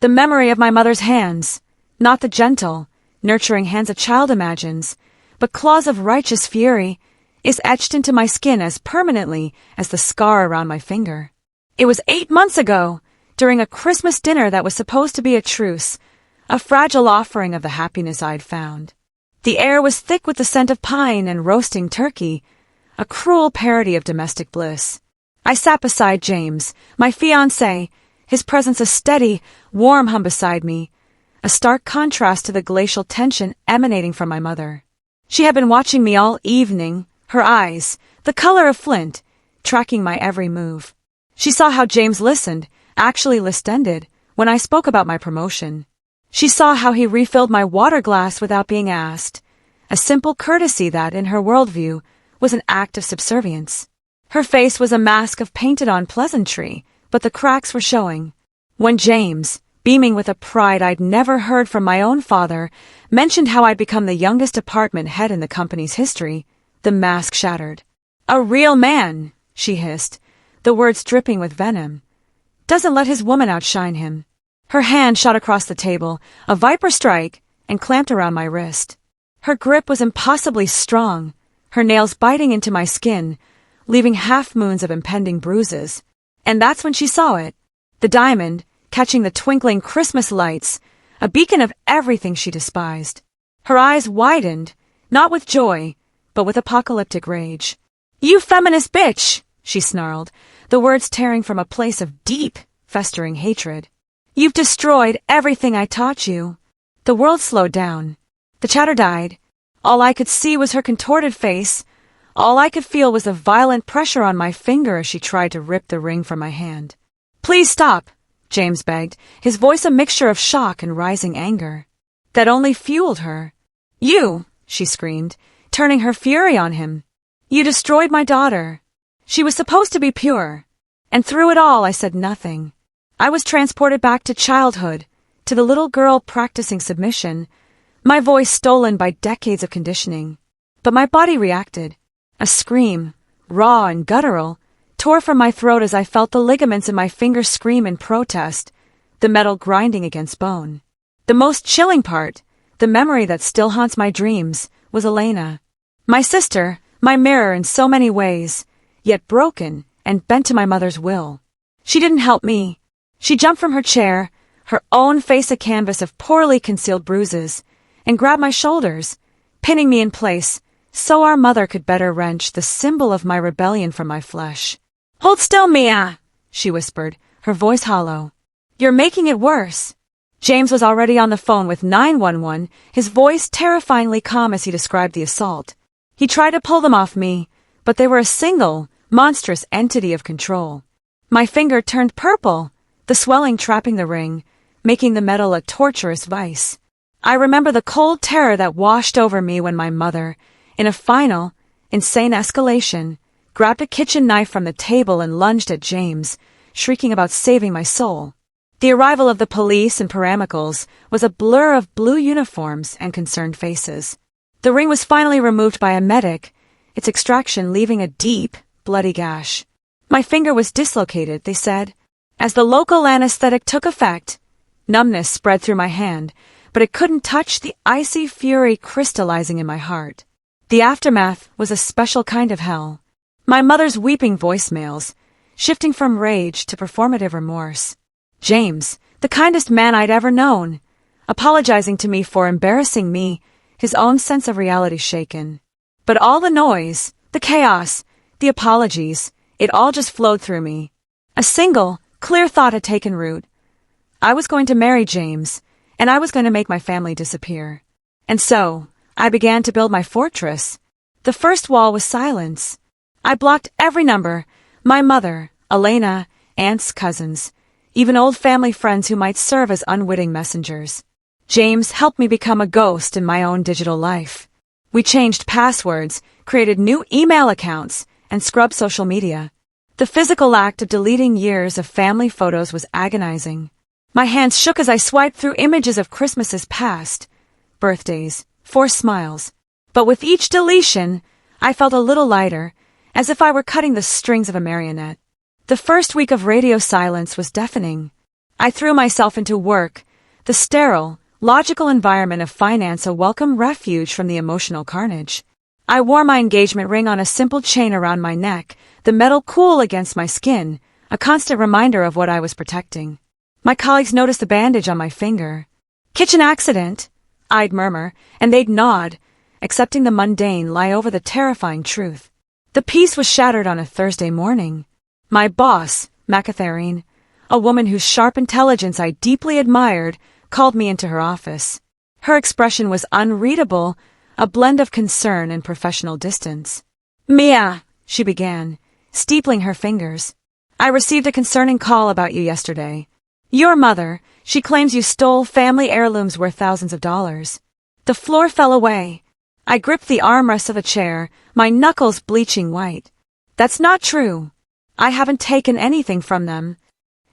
The memory of my mother's hands, not the gentle, nurturing hands a child imagines, but claws of righteous fury, is etched into my skin as permanently as the scar around my finger. It was 8 months ago, during a Christmas dinner that was supposed to be a truce, a fragile offering of the happiness I'd found. The air was thick with the scent of pine and roasting turkey, a cruel parody of domestic bliss. I sat beside James, my fiancé, his presence a steady, warm hum beside me, a stark contrast to the glacial tension emanating from my mother. She had been watching me all evening, her eyes, the color of flint, tracking my every move. She saw how James listened, actually listened, when I spoke about my promotion. She saw how he refilled my water glass without being asked, a simple courtesy that, in her worldview, was an act of subservience. Her face was a mask of painted-on pleasantry, but the cracks were showing. When James, beaming with a pride I'd never heard from my own father, mentioned how I'd become the youngest department head in the company's history, the mask shattered. "A real man," she hissed, the words dripping with venom. "Doesn't let his woman outshine him." Her hand shot across the table, a viper strike, and clamped around my wrist. Her grip was impossibly strong, her nails biting into my skin, leaving half-moons of impending bruises. And that's when she saw it. The diamond, catching the twinkling Christmas lights, a beacon of everything she despised. Her eyes widened, not with joy, but with apocalyptic rage. "You feminist bitch!" she snarled, the words tearing from a place of deep, festering hatred. "You've destroyed everything I taught you." The world slowed down. The chatter died. All I could see was her contorted face. All I could feel was the violent pressure on my finger as she tried to rip the ring from my hand. "Please stop," James begged, his voice a mixture of shock and rising anger. That only fueled her. "You," she screamed, turning her fury on him. "You destroyed my daughter. She was supposed to be pure. And through it all I said nothing. I was transported back to childhood, to the little girl practicing submission, my voice stolen by decades of conditioning. But my body reacted. A scream, raw and guttural, tore from my throat as I felt the ligaments in my fingers scream in protest, the metal grinding against bone. The most chilling part, the memory that still haunts my dreams, was Elena. My sister, my mirror in so many ways, yet broken and bent to my mother's will. She didn't help me. She jumped from her chair, her own face a canvas of poorly concealed bruises, and grabbed my shoulders, pinning me in place, so our mother could better wrench the symbol of my rebellion from my flesh. "Hold still, Mia," she whispered, her voice hollow. "You're making it worse." James was already on the phone with 911, his voice terrifyingly calm as he described the assault. He tried to pull them off me, but they were a single, monstrous entity of control. My finger turned purple, the swelling trapping the ring, making the metal a torturous vice. I remember the cold terror that washed over me when my mother, in a final, insane escalation, grabbed a kitchen knife from the table and lunged at James, shrieking about saving my soul. The arrival of the police and paramedics was a blur of blue uniforms and concerned faces. The ring was finally removed by a medic, its extraction leaving a deep, bloody gash. My finger was dislocated, they said. As the local anesthetic took effect, numbness spread through my hand, but it couldn't touch the icy fury crystallizing in my heart. The aftermath was a special kind of hell. My mother's weeping voicemails, shifting from rage to performative remorse. James, the kindest man I'd ever known, apologizing to me for embarrassing me, his own sense of reality shaken. But all the noise, the chaos, the apologies, it all just flowed through me. A single, clear thought had taken root. I was going to marry James, and I was going to make my family disappear. And so, I began to build my fortress. The first wall was silence. I blocked every number, my mother, Elena, aunts, cousins, even old family friends who might serve as unwitting messengers. James helped me become a ghost in my own digital life. We changed passwords, created new email accounts, and scrubbed social media. The physical act of deleting years of family photos was agonizing. My hands shook as I swiped through images of Christmases past, birthdays, forced smiles. But with each deletion, I felt a little lighter, as if I were cutting the strings of a marionette. The first week of radio silence was deafening. I threw myself into work, the sterile, logical environment of finance, a welcome refuge from the emotional carnage. I wore my engagement ring on a simple chain around my neck, the metal cool against my skin, a constant reminder of what I was protecting. My colleagues noticed the bandage on my finger. "Kitchen accident," I'd murmur, and they'd nod, accepting the mundane lie over the terrifying truth. The peace was shattered on a Thursday morning. My boss, Macatharine, a woman whose sharp intelligence I deeply admired, called me into her office. Her expression was unreadable, a blend of concern and professional distance. "Mia," she began, steepling her fingers, "I received a concerning call about you yesterday. Your mother, she claims you stole family heirlooms worth thousands of dollars." The floor fell away. I gripped the armrest of a chair, my knuckles bleaching white. "That's not true. I haven't taken anything from them."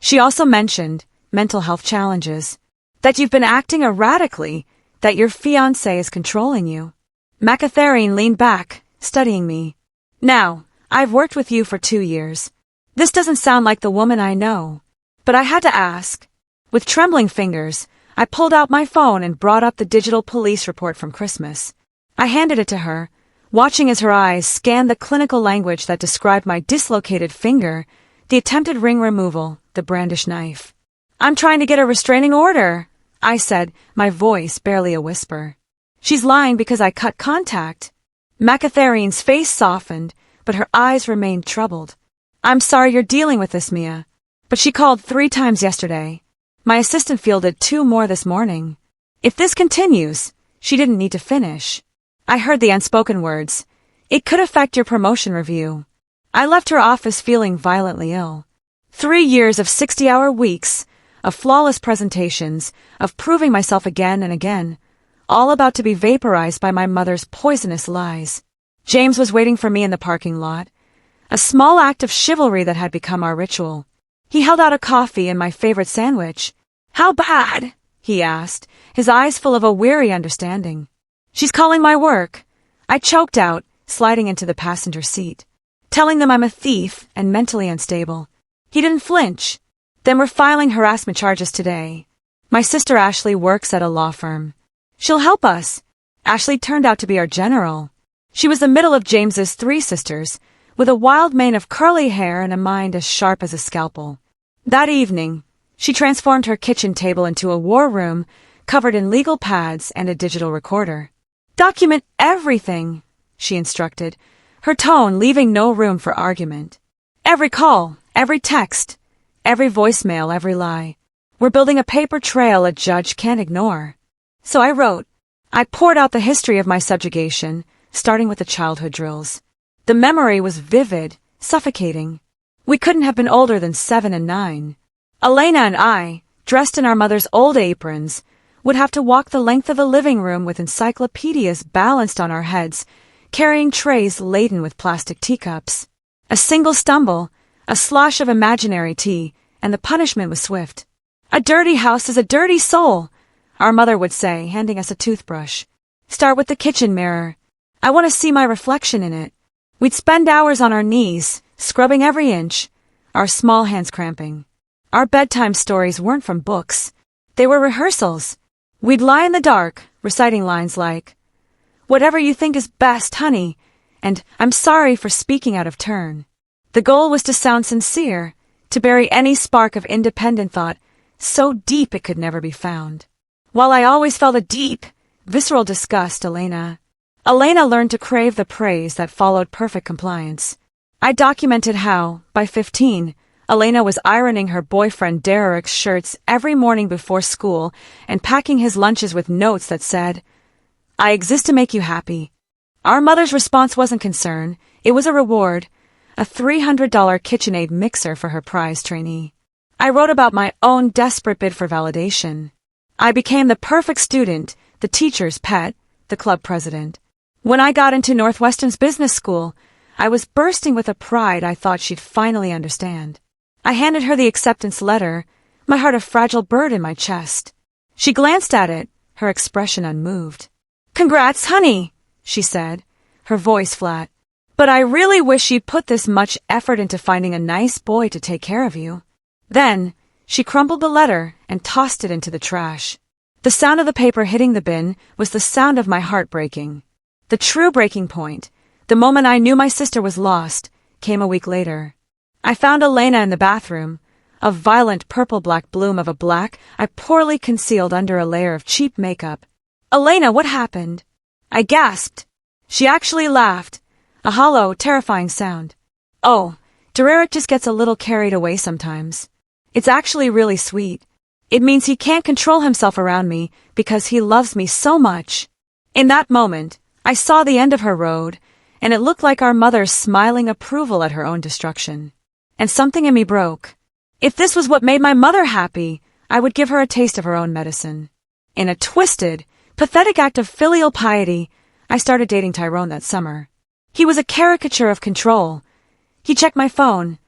She also mentioned mental health challenges, that you've been acting erratically, that your fiancé is controlling you. Macatharine leaned back, studying me. "Now, I've worked with you for 2 years. This doesn't sound like the woman I know. But I had to ask." With trembling fingers, I pulled out my phone and brought up the digital police report from Christmas. I handed it to her, watching as her eyes scanned the clinical language that described my dislocated finger, the attempted ring removal, the brandished knife. "I'm trying to get a restraining order," I said, my voice barely a whisper. "She's lying because I cut contact." Macatharine's face softened, but her eyes remained troubled. "I'm sorry you're dealing with this, Mia. But she called 3 times yesterday. My assistant fielded 2 more this morning. If this continues," she didn't need to finish. I heard the unspoken words, "It could affect your promotion review." I left her office feeling violently ill. 3 years of 60-hour weeks, of flawless presentations, of proving myself again and again, all about to be vaporized by my mother's poisonous lies. James was waiting for me in the parking lot, a small act of chivalry that had become our ritual. He held out a coffee and my favorite sandwich. "How bad?" he asked, his eyes full of a weary understanding. "She's calling my work," I choked out, sliding into the passenger seat. "Telling them I'm a thief and mentally unstable." He didn't flinch. "Then we're filing harassment charges today. My sister Ashley works at a law firm. She'll help us." Ashley turned out to be our general. She was the middle of James's 3 sisters, with a wild mane of curly hair and a mind as sharp as a scalpel. That evening, she transformed her kitchen table into a war room covered in legal pads and a digital recorder. "Document everything," she instructed, her tone leaving no room for argument. "Every call, every text, every voicemail, every lie. We're building a paper trail a judge can't ignore." So I wrote. I poured out the history of my subjugation, starting with the childhood drills. The memory was vivid, suffocating. We couldn't have been older than 7 and 9. Elena and I, dressed in our mother's old aprons, would have to walk the length of the living room with encyclopedias balanced on our heads, carrying trays laden with plastic teacups. A single stumble, a slosh of imaginary tea, and the punishment was swift. "A dirty house is a dirty soul," our mother would say, handing us a toothbrush. "Start with the kitchen mirror. I want to see my reflection in it." We'd spend hours on our knees, scrubbing every inch, our small hands cramping. Our bedtime stories weren't from books. They were rehearsals. We'd lie in the dark, reciting lines like, "Whatever you think is best, honey," and "I'm sorry for speaking out of turn." The goal was to sound sincere, to bury any spark of independent thought so deep it could never be found. While I always felt a deep, visceral disgust, Elena learned to crave the praise that followed perfect compliance. I documented how, by 15, Elena was ironing her boyfriend Derek's shirts every morning before school and packing his lunches with notes that said, "I exist to make you happy." Our mother's response wasn't concern, it was a reward, a $300 KitchenAid mixer for her prize trainee. I wrote about my own desperate bid for validation. I became the perfect student, the teacher's pet, the club president. When I got into Northwestern's business school, I was bursting with a pride I thought she'd finally understand. I handed her the acceptance letter, my heart a fragile bird in my chest. She glanced at it, her expression unmoved. "Congrats, honey," she said, her voice flat. "But I really wish you'd put this much effort into finding a nice boy to take care of you." Then, She crumpled the letter and tossed it into the trash. The sound of the paper hitting the bin was the sound of my heart breaking. The true breaking point, the moment I knew my sister was lost, came a week later. I found Elena in the bathroom, a violent purple-black bloom of a black I poorly concealed under a layer of cheap makeup. "Elena, what happened?" I gasped. She actually laughed, a hollow, terrifying sound. "Oh, Derek just gets a little carried away sometimes. It's actually really sweet. It means he can't control himself around me because he loves me so much." In that moment, I saw the end of her road, and it looked like our mother smiling approval at her own destruction. And something in me broke. If this was what made my mother happy, I would give her a taste of her own medicine. In a twisted, pathetic act of filial piety, I started dating Tyrone that summer. He was a caricature of control. He checked my phone,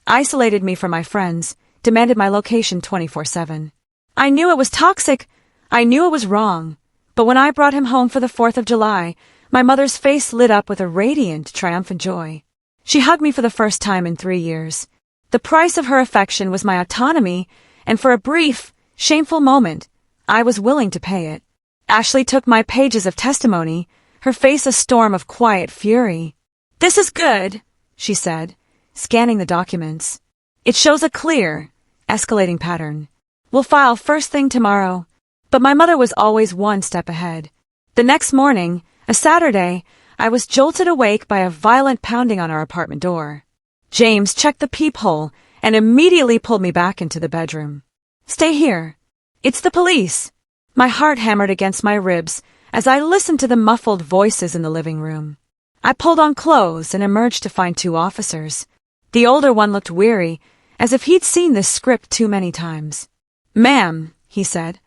isolated me from my friends, demanded my location 24/7. I knew it was toxic. I knew it was wrong. But when I brought him home for the 4th of July, my mother's face lit up with a radiant, triumphant joy. She hugged me for the first time in 3 years. The price of her affection was my autonomy, and for a brief, shameful moment, I was willing to pay it. Ashley took my pages of testimony, her face a storm of quiet fury. "This is good," she said, scanning the documents. "It shows a clear, escalating pattern. We'll file first thing tomorrow." But my mother was always one step ahead. The next morning, a Saturday, I was jolted awake by a violent pounding on our apartment door. James checked the peephole and immediately pulled me back into the bedroom. "Stay here. It's the police." My heart hammered against my ribs as I listened to the muffled voices in the living room. I pulled on clothes and emerged to find 2 officers. The older one looked weary, as if he'd seen this script too many times. "Ma'am," he said,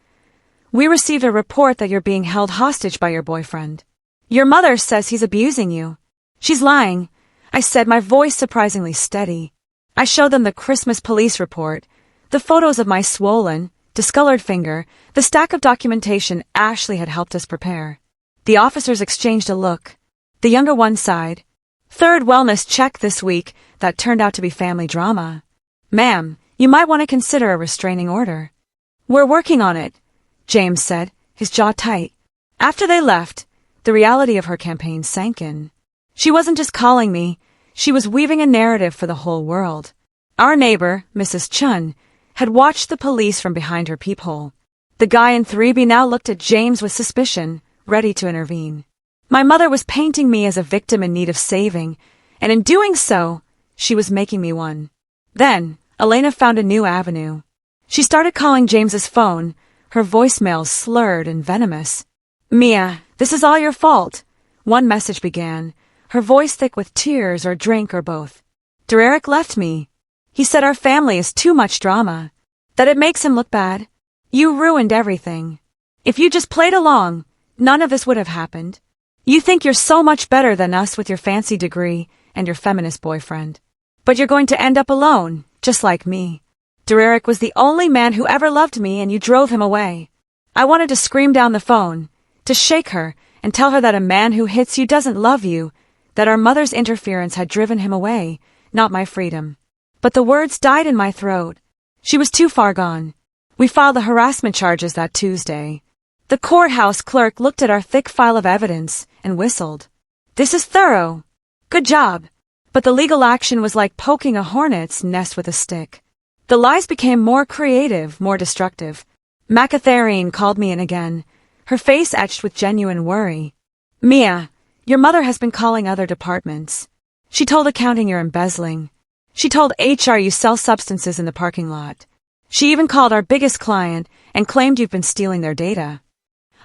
"we received a report that you're being held hostage by your boyfriend. Your mother says he's abusing you." "She's lying," I said, my voice surprisingly steady. I showed them the Christmas police report, the photos of my swollen, discolored finger, the stack of documentation Ashley had helped us prepare. The officers exchanged a look. The younger one sighed. "Third wellness check this week that turned out to be family drama. Ma'am, you might want to consider a restraining order." "We're working on it," James said, his jaw tight. After they left, the reality of her campaign sank in. She wasn't just calling me, she was weaving a narrative for the whole world. Our neighbor, Mrs. Chun, had watched the police from behind her peephole. The guy in 3B now looked at James with suspicion, ready to intervene. My mother was painting me as a victim in need of saving, and in doing so, she was making me one. Then, Elena found a new avenue. She started calling James's phone, her voicemail slurred and venomous. "Mia, this is all your fault," one message began, her voice thick with tears or drink or both. "Derek left me. He said our family is too much drama, that it makes him look bad. You ruined everything. If you just played along, none of this would have happened. You think you're so much better than us with your fancy degree and your feminist boyfriend. But you're going to end up alone, just like me. Derek was the only man who ever loved me and you drove him away." I wanted to scream down the phone, to shake her and tell her that a man who hits you doesn't love you, that our mother's interference had driven him away, not my freedom. But the words died in my throat. She was too far gone. We filed the harassment charges that Tuesday. The courthouse clerk looked at our thick file of evidence and whistled. "This is thorough. Good job." But the legal action was like poking a hornet's nest with a stick. The lies became more creative, more destructive. McAtharine called me in again, her face etched with genuine worry. "Mia, your mother has been calling other departments. She told accounting you're embezzling. She told HR you sell substances in the parking lot. She even called our biggest client and claimed you've been stealing their data."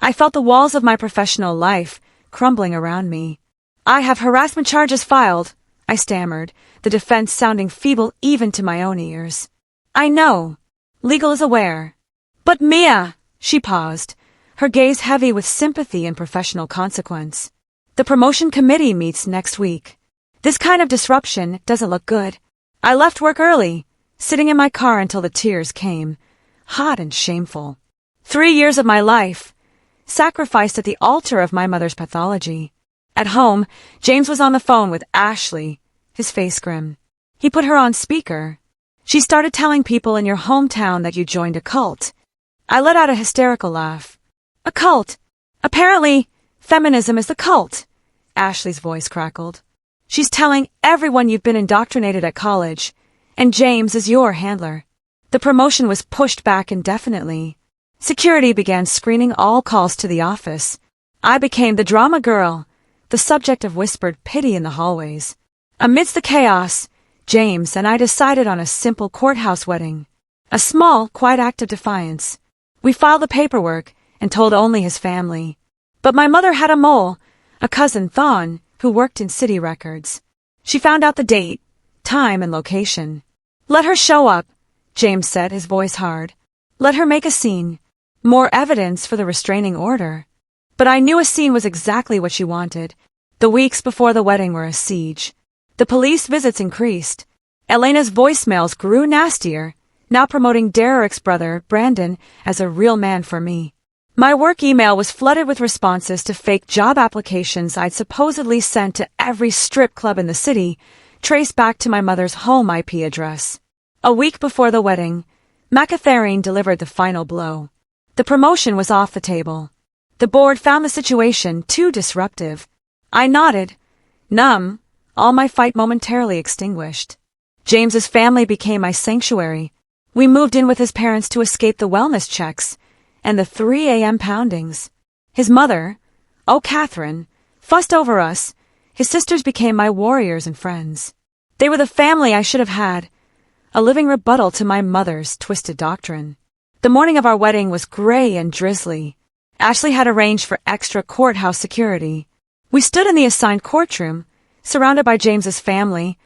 I felt the walls of my professional life crumbling around me. "I have harassment charges filed," I stammered, the defense sounding feeble even to my own ears. "I know. Legal is aware." "But Mia," she paused, her gaze heavy with sympathy and professional consequence. "The promotion committee meets next week. This kind of disruption doesn't look good." I left work early, sitting in my car until the tears came, hot and shameful. 3 years of my life, sacrificed at the altar of my mother's pathology. At home, James was on the phone with Ashley, his face grim. He put her on speaker. She started telling people in your hometown that you joined a cult. I let out a hysterical laugh. A cult? Apparently, feminism is the cult. Ashley's voice crackled. She's telling everyone you've been indoctrinated at college, and James is your handler. The promotion was pushed back indefinitely. Security began screening all calls to the office. I became the drama girl, the subject of whispered pity in the hallways. Amidst the chaos, James and I decided on a simple courthouse wedding. A small, quiet act of defiance. We filed the paperwork and told only his family. But my mother had a mole, a cousin Thon, who worked in city records. She found out the date, time, and location. Let her show up, James said, his voice hard. Let her make a scene. More evidence for the restraining order. But I knew a scene was exactly what she wanted. The weeks before the wedding were a siege. The police visits increased. Elena's voicemails grew nastier, now promoting Derek's brother, Brandon, as a real man for me. My work email was flooded with responses to fake job applications I'd supposedly sent to every strip club in the city, traced back to my mother's home IP address. A week before the wedding, McAtherine delivered the final blow. The promotion was off the table. The board found the situation too disruptive. I nodded, numb, all my fight momentarily extinguished. James's family became my sanctuary. We moved in with his parents to escape the wellness checks and the 3 a.m. poundings. His mother, Catherine, fussed over us. His sisters became my warriors and friends. They were the family I should have had, a living rebuttal to my mother's twisted doctrine. The morning of our wedding was gray and drizzly. Ashley had arranged for extra courthouse security. We stood in the assigned courtroom, surrounded by James's family,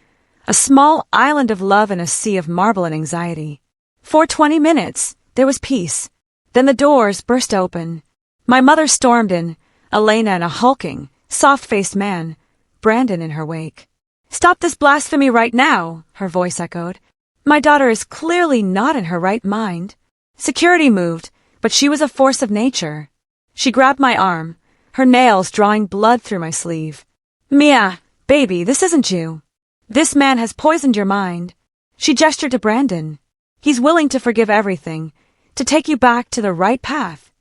a small island of love in a sea of marble and anxiety. For 20 minutes, there was peace. Then the doors burst open. My mother stormed in, Elena and a hulking, soft-faced man, Brandon in her wake. Stop this blasphemy right now, her voice echoed. My daughter is clearly not in her right mind. Security moved, but she was a force of nature. She grabbed my arm, her nails drawing blood through my sleeve. Mia, baby, this isn't you. This man has poisoned your mind. She gestured to Brandon. He's willing to forgive everything, to take you back to the right path.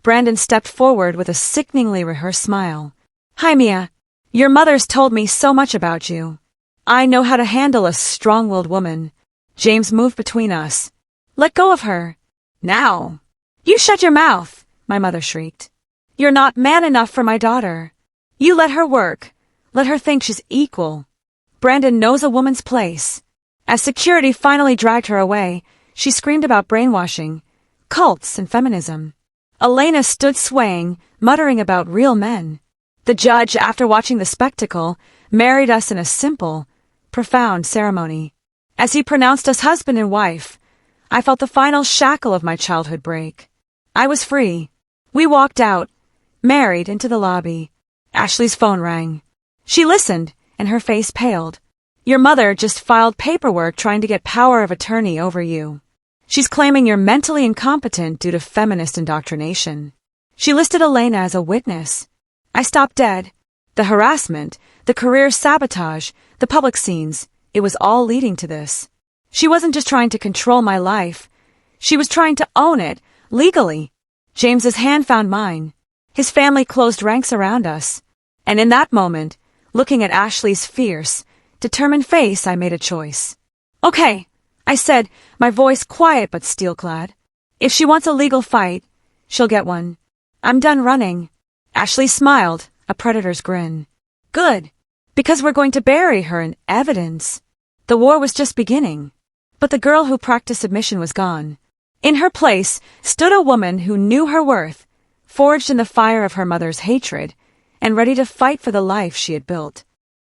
Brandon stepped forward with a sickeningly rehearsed smile. Hi, Mia. Your mother's told me so much about you. I know how to handle a strong-willed woman. James moved between us. Let go of her. Now. You shut your mouth, my mother shrieked. You're not man enough for my daughter. You let her work. Let her think she's equal. Brandon knows a woman's place. As security finally dragged her away, she screamed about brainwashing, cults, and feminism. Elena stood swaying, muttering about real men. The judge, after watching the spectacle, married us in a simple, profound ceremony. As he pronounced us husband and wife, I felt the final shackle of my childhood break. I was free. We walked out, married, into the lobby. Ashley's phone rang. She listened, and her face paled. Your mother just filed paperwork trying to get power of attorney over you. She's claiming you're mentally incompetent due to feminist indoctrination. She listed Elena as a witness. I stopped dead. The harassment, the career sabotage, the public scenes, it was all leading to this. She wasn't just trying to control my life. She was trying to own it, legally. James's hand found mine. His family closed ranks around us. And in that moment, looking at Ashley's fierce, determined face, I made a choice. Okay, I said, my voice quiet but steel-clad. If she wants a legal fight, she'll get one. I'm done running. Ashley smiled, a predator's grin. Good, because we're going to bury her in evidence. The war was just beginning. But the girl who practiced submission was gone. In her place stood a woman who knew her worth, forged in the fire of her mother's hatred, and ready to fight for the life she had built.